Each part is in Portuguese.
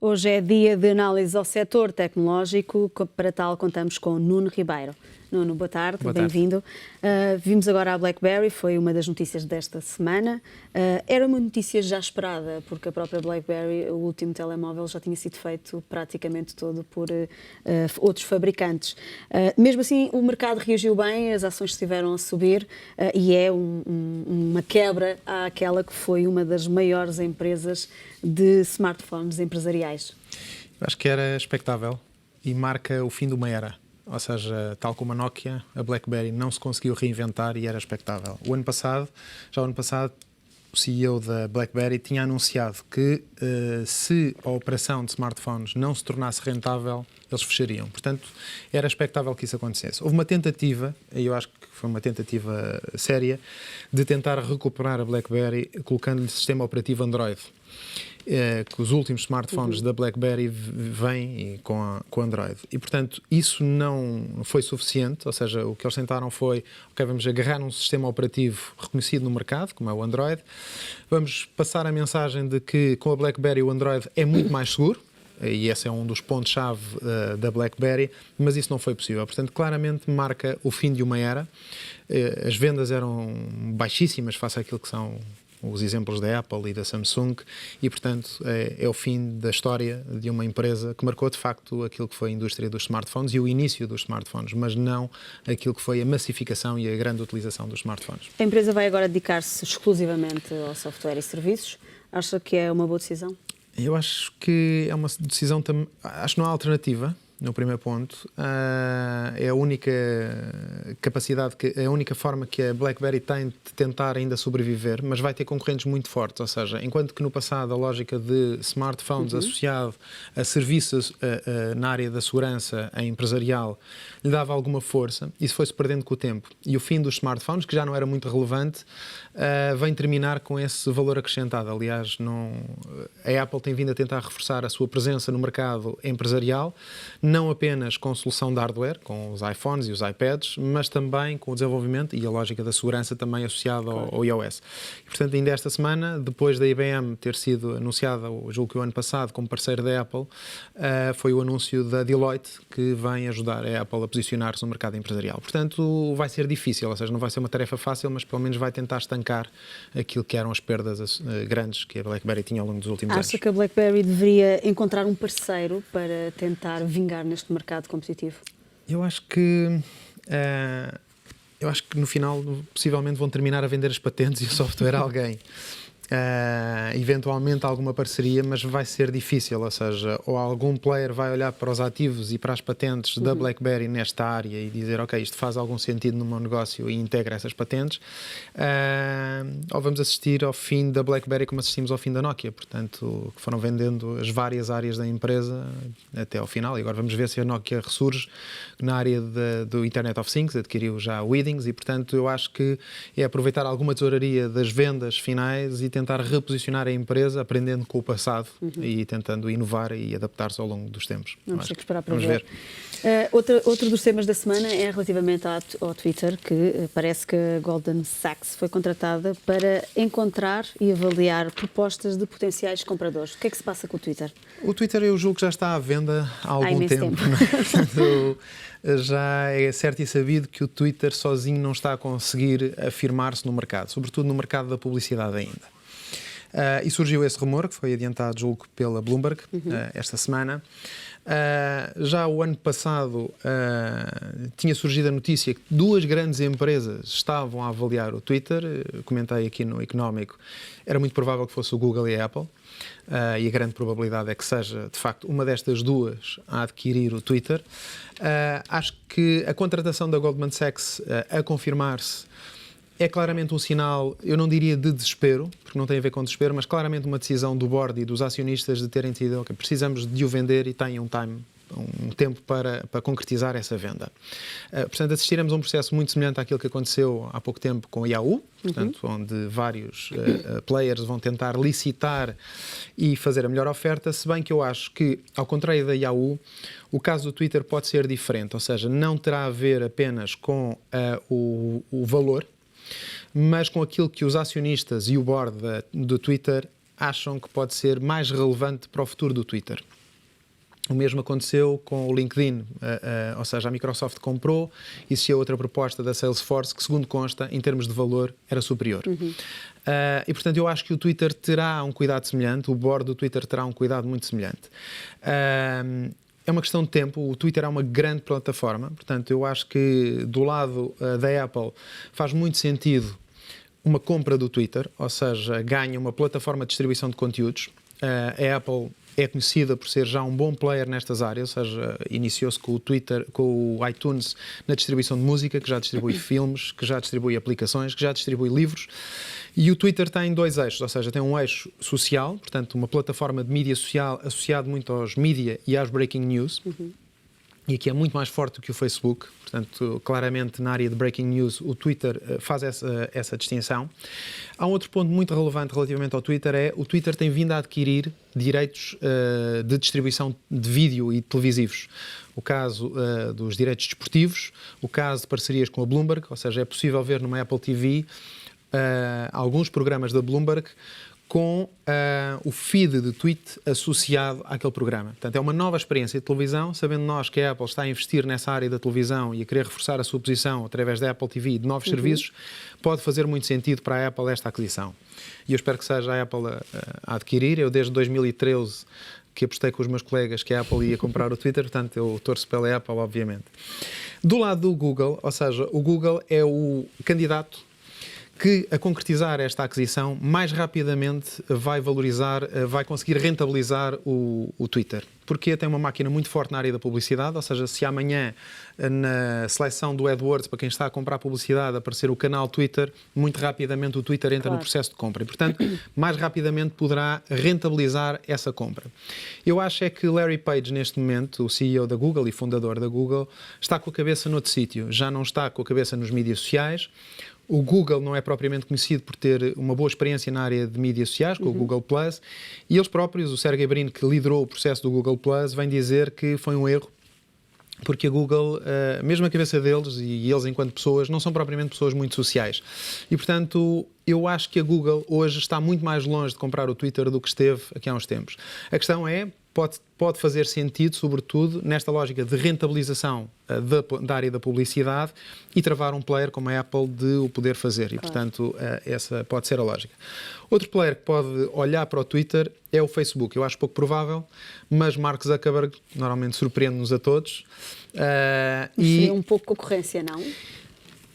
Hoje é dia de análise ao setor tecnológico. Para tal, contamos com Nuno Ribeiro. Nuno, boa tarde, bem-vindo. Vimos agora a BlackBerry, foi uma das notícias desta semana. Era uma notícia já esperada, porque a própria BlackBerry, o último telemóvel, já tinha sido feito praticamente todo por outros fabricantes. Mesmo assim, o mercado reagiu bem, as ações estiveram a subir e é uma quebra àquela que foi uma das maiores empresas de smartphones empresariais. Eu acho que era expectável e marca o fim de uma era. Ou seja, tal como a Nokia, a BlackBerry não se conseguiu reinventar e era expectável. Já o ano passado, o CEO da BlackBerry tinha anunciado que se a operação de smartphones não se tornasse rentável, eles fechariam. Portanto, era expectável que isso acontecesse. Houve uma tentativa, e eu acho que foi uma tentativa séria, de tentar recuperar a BlackBerry colocando-lhe sistema operativo Android. Que os últimos smartphones da BlackBerry vêm com Android. E, portanto, isso não foi suficiente, ou seja, o que eles tentaram foi, ok, vamos agarrar um sistema operativo reconhecido no mercado, como é o Android, vamos passar a mensagem de que com a BlackBerry o Android é muito mais seguro, e esse é um dos pontos-chave da BlackBerry, mas isso não foi possível. Portanto, claramente marca o fim de uma era. As vendas eram baixíssimas face àquilo que são os exemplos da Apple e da Samsung e, portanto, é o fim da história de uma empresa que marcou, de facto, aquilo que foi a indústria dos smartphones e o início dos smartphones, mas não aquilo que foi a massificação e a grande utilização dos smartphones. A empresa vai agora dedicar-se exclusivamente ao software e serviços. Acha que é uma boa decisão? Eu acho que é uma decisão... Acho que não há alternativa. No primeiro ponto, é a única capacidade, a única forma que a BlackBerry tem de tentar ainda sobreviver, mas vai ter concorrentes muito fortes, ou seja, enquanto que no passado a lógica de smartphones associado a serviços na área da segurança empresarial lhe dava alguma força, isso foi-se perdendo com o tempo. E o fim dos smartphones, que já não era muito relevante, vem terminar com esse valor acrescentado. Aliás, a Apple tem vindo a tentar reforçar a sua presença no mercado empresarial, não apenas com solução de hardware, com os iPhones e os iPads, mas também com o desenvolvimento e a lógica da segurança também associada ao iOS. E, portanto, ainda esta semana, depois da IBM ter sido anunciada, julgo que o ano passado, como parceiro da Apple, foi o anúncio da Deloitte, que vem ajudar a Apple a posicionar-se no mercado empresarial. Portanto, vai ser difícil, ou seja, não vai ser uma tarefa fácil, mas pelo menos vai tentar estancar aquilo que eram as perdas grandes que a BlackBerry tinha ao longo dos últimos anos. Acha que a BlackBerry deveria encontrar um parceiro para tentar vingar neste mercado competitivo? Eu acho que no final possivelmente vão terminar a vender as patentes e o software a alguém. Eventualmente alguma parceria, mas vai ser difícil, ou seja, ou algum player vai olhar para os ativos e para as patentes da BlackBerry nesta área e dizer, ok, isto faz algum sentido no meu negócio e integra essas patentes, ou vamos assistir ao fim da BlackBerry como assistimos ao fim da Nokia, portanto, que foram vendendo as várias áreas da empresa até ao final, e agora vamos ver se a Nokia ressurge na área do Internet of Things, adquiriu já o Withings, e portanto eu acho que é aproveitar alguma tesouraria das vendas finais e tentar reposicionar a empresa, aprendendo com o passado e tentando inovar e adaptar-se ao longo dos tempos. Vamos ter que esperar para ver. Outro dos temas da semana é relativamente ao Twitter, que parece que a Goldman Sachs foi contratada para encontrar e avaliar propostas de potenciais compradores. O que é que se passa com o Twitter? O Twitter eu julgo que já está à venda há algum tempo. Portanto, já é certo e sabido que o Twitter sozinho não está a conseguir afirmar-se no mercado, sobretudo no mercado da publicidade ainda. E surgiu esse rumor, que foi adiantado, julgo, pela Bloomberg esta semana. Já o ano passado tinha surgido a notícia que duas grandes empresas estavam a avaliar o Twitter. Comentei aqui no Económico, era muito provável que fosse o Google e a Apple. E a grande probabilidade é que seja, de facto, uma destas duas a adquirir o Twitter. Acho que a contratação da Goldman Sachs a confirmar-se é claramente um sinal, eu não diria de desespero, porque não tem a ver com desespero, mas claramente uma decisão do board e dos acionistas de terem tido, ok, precisamos de o vender e têm um tempo para concretizar essa venda. Portanto, assistiremos a um processo muito semelhante àquilo que aconteceu há pouco tempo com a Yahoo, portanto, onde vários players vão tentar licitar e fazer a melhor oferta, se bem que eu acho que, ao contrário da Yahoo, o caso do Twitter pode ser diferente, ou seja, não terá a ver apenas com o valor, mas com aquilo que os acionistas e o board do Twitter acham que pode ser mais relevante para o futuro do Twitter. O mesmo aconteceu com o LinkedIn, ou seja, a Microsoft comprou e existia outra proposta da Salesforce que, segundo consta, em termos de valor, era superior. E, portanto, eu acho que o Twitter terá um cuidado semelhante, o board do Twitter terá um cuidado muito semelhante. É uma questão de tempo, o Twitter é uma grande plataforma, portanto, eu acho que do lado da Apple faz muito sentido uma compra do Twitter, ou seja, ganha uma plataforma de distribuição de conteúdos. A Apple é conhecida por ser já um bom player nestas áreas, ou seja, iniciou-se com o Twitter, com o iTunes na distribuição de música, que já distribui filmes, que já distribui aplicações, que já distribui livros. E o Twitter tem dois eixos, ou seja, tem um eixo social, portanto, uma plataforma de mídia social associado muito aos mídia e às breaking news. E aqui é muito mais forte do que o Facebook, portanto, claramente na área de breaking news o Twitter faz essa distinção. Há um outro ponto muito relevante relativamente ao Twitter, o Twitter tem vindo a adquirir direitos de distribuição de vídeo e televisivos. O caso dos direitos desportivos, o caso de parcerias com a Bloomberg, ou seja, é possível ver numa Apple TV alguns programas da Bloomberg com o feed de tweet associado àquele programa. Portanto, é uma nova experiência de televisão, sabendo nós que a Apple está a investir nessa área da televisão e a querer reforçar a sua posição através da Apple TV e de novos serviços, pode fazer muito sentido para a Apple esta aquisição. E eu espero que seja a Apple a adquirir. Eu, desde 2013, que apostei com os meus colegas que a Apple ia comprar o Twitter, portanto, eu torço pela Apple, obviamente. Do lado do Google, ou seja, o Google é o candidato que, a concretizar esta aquisição, mais rapidamente vai valorizar, vai conseguir rentabilizar o Twitter. Porque tem uma máquina muito forte na área da publicidade, ou seja, se amanhã na seleção do AdWords, para quem está a comprar publicidade, aparecer o canal Twitter, muito rapidamente o Twitter entra no processo de compra. E, portanto, mais rapidamente poderá rentabilizar essa compra. Eu acho é que Larry Page, neste momento, o CEO da Google e fundador da Google, está com a cabeça noutro sítio. Já não está com a cabeça nos mídias sociais. O Google não é propriamente conhecido por ter uma boa experiência na área de mídias sociais, com o Google Plus, e eles próprios, o Sergey Brin, que liderou o processo do Google Plus, vem dizer que foi um erro, porque a Google, mesmo a cabeça deles e eles enquanto pessoas, não são propriamente pessoas muito sociais. E, portanto, eu acho que a Google hoje está muito mais longe de comprar o Twitter do que esteve aqui há uns tempos. A questão é, pode fazer sentido, sobretudo, nesta lógica de rentabilização da área da publicidade e travar um player como a Apple de o poder fazer. E, portanto, essa pode ser a lógica. Outro player que pode olhar para o Twitter é o Facebook. Eu acho pouco provável, mas Mark Zuckerberg normalmente surpreende-nos a todos. Seria um pouco concorrência, não?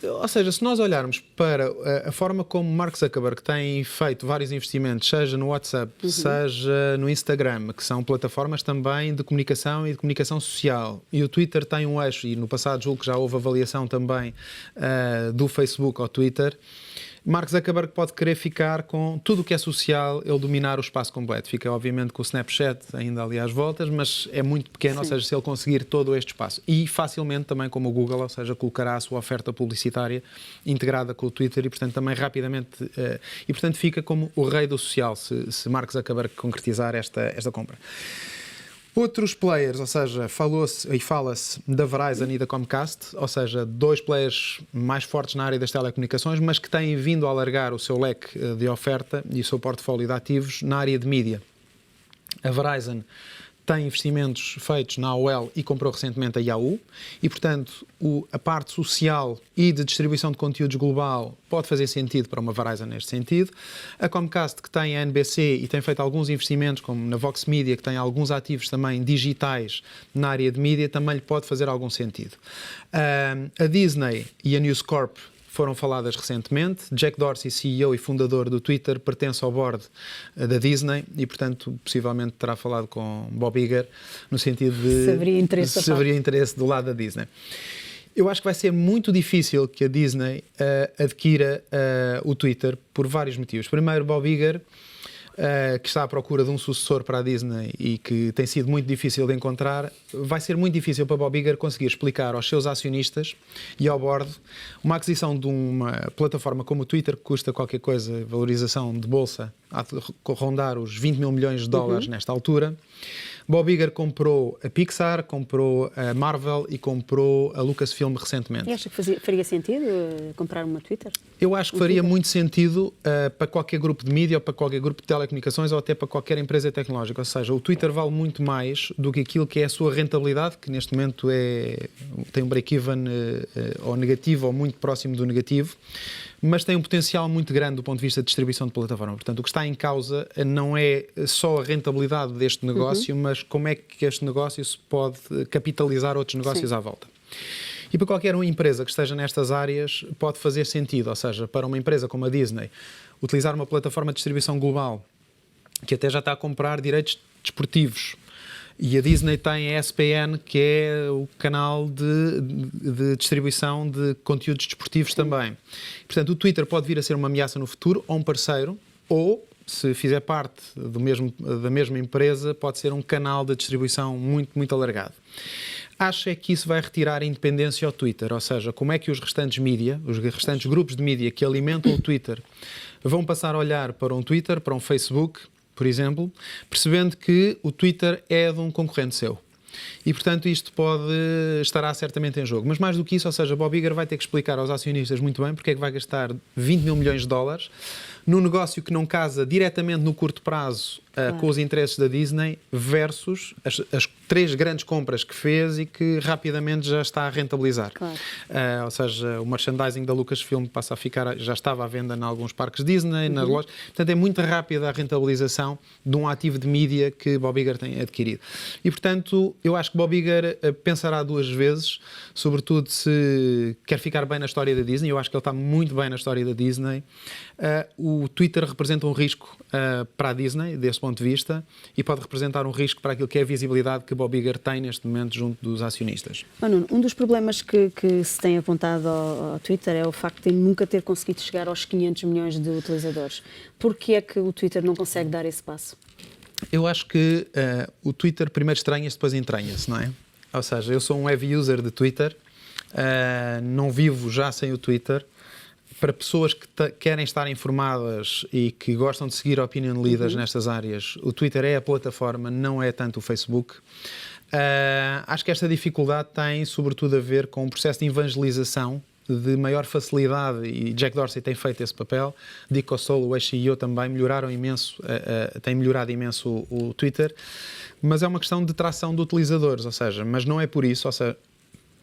Ou seja, se nós olharmos para a forma como Mark Zuckerberg tem feito vários investimentos, seja no WhatsApp, seja no Instagram, que são plataformas também de comunicação e de comunicação social, e o Twitter tem um eixo, e no passado julgo que já houve avaliação também do Facebook ao Twitter, Mark Zuckerberg pode querer ficar com tudo o que é social, ele dominar o espaço completo. Fica, obviamente, com o Snapchat ainda ali às voltas, mas é muito pequeno, ou seja, se ele conseguir todo este espaço. E facilmente também como o Google, ou seja, colocará a sua oferta publicitária integrada com o Twitter e, portanto, também rapidamente... e, portanto, fica como o rei do social, se Mark Zuckerberg concretizar esta compra. Outros players, ou seja, fala-se da Verizon e da Comcast, ou seja, dois players mais fortes na área das telecomunicações, mas que têm vindo a alargar o seu leque de oferta e o seu portfólio de ativos na área de mídia. A Verizon tem investimentos feitos na AOL e comprou recentemente a Yahoo e, portanto, a parte social e de distribuição de conteúdos global pode fazer sentido para uma Verizon neste sentido. A Comcast, que tem a NBC e tem feito alguns investimentos, como na Vox Media, que tem alguns ativos também digitais na área de mídia, também lhe pode fazer algum sentido. A Disney e a News Corp foram faladas recentemente. Jack Dorsey, CEO e fundador do Twitter, pertence ao board da Disney e, portanto, possivelmente terá falado com Bob Iger no sentido de se haveria interesse do lado da Disney. Eu acho que vai ser muito difícil que a Disney adquira o Twitter por vários motivos. Primeiro, Bob Iger, que está à procura de um sucessor para a Disney e que tem sido muito difícil de encontrar, vai ser muito difícil para Bob Iger conseguir explicar aos seus acionistas e ao board uma aquisição de uma plataforma como o Twitter, que custa qualquer coisa, valorização de bolsa, a rondar os 20 mil milhões de dólares nesta altura, Bob Iger comprou a Pixar, comprou a Marvel e comprou a Lucasfilm recentemente. E acha que faria sentido comprar uma Twitter? Eu acho que faria muito sentido para qualquer grupo de mídia ou para qualquer grupo de telecomunicações ou até para qualquer empresa tecnológica. Ou seja, o Twitter vale muito mais do que aquilo que é a sua rentabilidade, que neste momento tem um break-even ou negativo ou muito próximo do negativo, mas tem um potencial muito grande do ponto de vista de distribuição de plataforma. Portanto, o que está em causa não é só a rentabilidade deste negócio, mas como é que este negócio se pode capitalizar outros negócios à volta. E para qualquer uma empresa que esteja nestas áreas pode fazer sentido, ou seja, para uma empresa como a Disney, utilizar uma plataforma de distribuição global, que até já está a comprar direitos desportivos. E a Disney tem a ESPN, que é o canal de distribuição de conteúdos desportivos também. Portanto, o Twitter pode vir a ser uma ameaça no futuro, ou um parceiro, ou, se fizer parte da mesma empresa, pode ser um canal de distribuição muito, muito alargado. Acho é que isso vai retirar a independência ao Twitter, ou seja, como é que os restantes mídia, os restantes grupos de mídia que alimentam o Twitter, vão passar a olhar para um Twitter, para um Facebook, por exemplo, percebendo que o Twitter é de um concorrente seu. E, portanto, isto estará certamente em jogo. Mas mais do que isso, ou seja, Bob Iger vai ter que explicar aos acionistas muito bem porque é que vai gastar 20 mil milhões de dólares num negócio que não casa diretamente no curto prazo com os interesses da Disney versus as 3 grandes compras que fez e que rapidamente já está a rentabilizar. Claro. Ou seja, o merchandising da Lucasfilm passa a ficar, já estava à venda em alguns parques Disney, nas lojas. Portanto, é muito rápida a rentabilização de um ativo de mídia que Bob Iger tem adquirido. E, portanto, eu acho que Bob Iger pensará 2 vezes, sobretudo se quer ficar bem na história da Disney. Eu acho que ele está muito bem na história da Disney. O Twitter representa um risco para a Disney, desse ponto de vista, e pode representar um risco para aquilo que é a visibilidade que Bob Iger tem neste momento junto dos acionistas. Nuno, um dos problemas que se tem apontado ao Twitter é o facto de nunca ter conseguido chegar aos 500 milhões de utilizadores. Porquê é que o Twitter não consegue dar esse passo? Eu acho que o Twitter primeiro estranha-se, depois entranha-se, não é? Ou seja, eu sou um heavy user de Twitter, não vivo já sem o Twitter. Para pessoas que querem estar informadas e que gostam de seguir opinion leaders nestas áreas, o Twitter é a plataforma, não é tanto o Facebook. Acho que esta dificuldade tem sobretudo a ver com um processo de evangelização de maior facilidade, e Jack Dorsey tem feito esse papel. Dick Costolo, o ex-CEO, também tem melhorado imenso o Twitter, mas é uma questão de tração de utilizadores, ou seja, mas não é por isso, ou seja,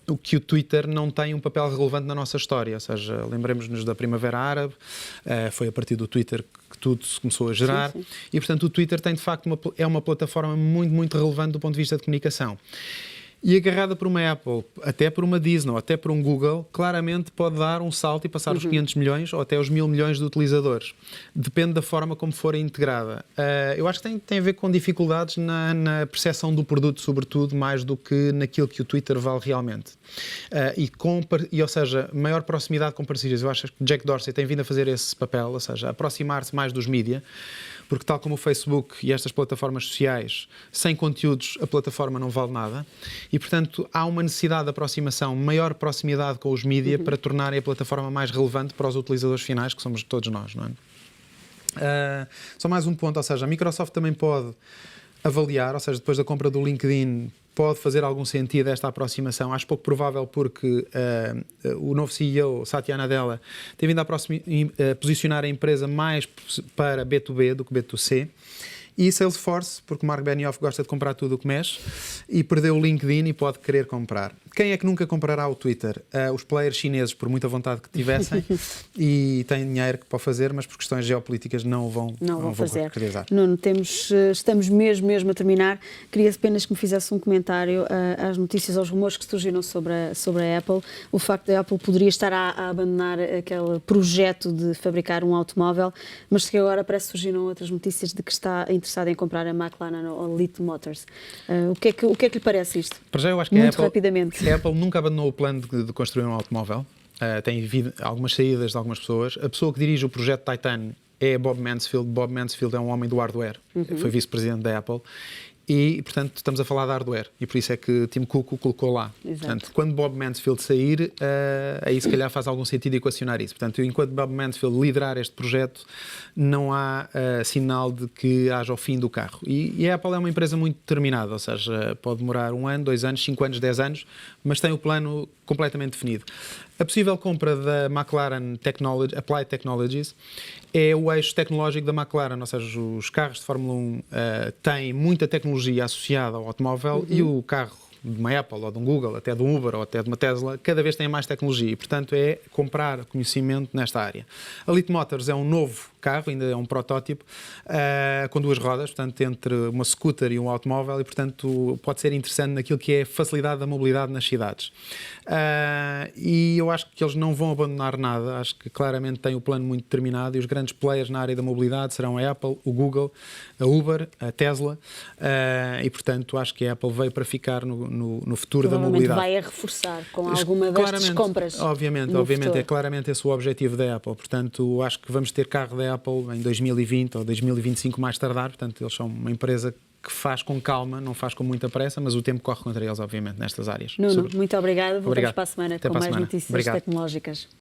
o que o Twitter não tem um papel relevante na nossa história, ou seja, lembremos-nos da Primavera Árabe, foi a partir do Twitter que tudo se começou a gerar, sim. E portanto o Twitter tem de facto é uma plataforma muito, muito relevante do ponto de vista de comunicação. E agarrada por uma Apple, até por uma Disney, ou até por um Google, claramente pode dar um salto e passar os 500 milhões ou até os 1.000 milhões de utilizadores. Depende da forma como for integrada. Eu acho que tem a ver com dificuldades na percepção do produto, sobretudo, mais do que naquilo que o Twitter vale realmente. Ou seja, maior proximidade com parcerias. Eu acho que Jack Dorsey tem vindo a fazer esse papel, ou seja, aproximar-se mais dos mídia, porque tal como o Facebook e estas plataformas sociais, sem conteúdos a plataforma não vale nada, e portanto há uma necessidade de aproximação, maior proximidade com os mídia para tornarem a plataforma mais relevante para os utilizadores finais, que somos todos nós, não é? Só mais um ponto, ou seja, a Microsoft também pode avaliar, ou seja, depois da compra do LinkedIn, pode fazer algum sentido esta aproximação. Acho pouco provável porque o novo CEO, Satya Nadella, tem vindo a posicionar a empresa mais para B2B do que B2C. E Salesforce, porque o Mark Benioff gosta de comprar tudo o que mexe, e perdeu o LinkedIn e pode querer comprar. Quem é que nunca comprará o Twitter? Os players chineses, por muita vontade que tivessem, e têm dinheiro que pode fazer, mas por questões geopolíticas não vão fazer. Nuno, estamos mesmo a terminar. Queria apenas que me fizesse um comentário às notícias, aos rumores que surgiram sobre a Apple. O facto da Apple poderia estar a abandonar aquele projeto de fabricar um automóvel, mas que agora parece que surgiram outras notícias de que está interessado em comprar a McLaren ou a Leith Motors. O que é que lhe parece isto? Para já eu acho que muito rapidamente. A Apple nunca abandonou o plano de construir um automóvel. Tem havido algumas saídas de algumas pessoas. A pessoa que dirige o projeto Titan é Bob Mansfield. Bob Mansfield é um homem do hardware. Foi vice-presidente da Apple. E, portanto, estamos a falar de hardware. E por isso é que Tim Cook o colocou lá. Exato. Portanto, quando Bob Mansfield sair, aí se calhar faz algum sentido equacionar isso. Portanto, enquanto Bob Mansfield liderar este projeto, não há sinal de que haja o fim do carro. E a Apple é uma empresa muito determinada, ou seja, pode demorar 1 ano, 2 anos, 5 anos, 10 anos, mas tem o plano completamente definido. A possível compra da McLaren Applied Technologies é o eixo tecnológico da McLaren, ou seja, os carros de Fórmula 1 têm muita tecnologia associada ao automóvel e o carro de uma Apple ou de um Google, até de um Uber ou até de uma Tesla, cada vez tem mais tecnologia e, portanto, é comprar conhecimento nesta área. A Leap Motors é um novo carro, ainda é um protótipo, com 2 rodas, portanto, entre uma scooter e um automóvel e, portanto, pode ser interessante naquilo que é a facilidade da mobilidade nas cidades. E eu acho que eles não vão abandonar nada, acho que claramente têm o plano muito determinado e os grandes players na área da mobilidade serão a Apple, o Google, a Uber, a Tesla e, portanto, acho que a Apple veio para ficar no futuro da mobilidade. Vai a reforçar com alguma destas compras. Obviamente, é claramente esse o objetivo da Apple, portanto, acho que vamos ter carro da Apple em 2020 ou 2025 mais tardar, portanto, eles são uma empresa que faz com calma, não faz com muita pressa, mas o tempo corre contra eles, obviamente, nestas áreas. Nuno, muito obrigada. Voltamos Obrigado. para a semana Até com para a mais semana. notícias Obrigado. tecnológicas.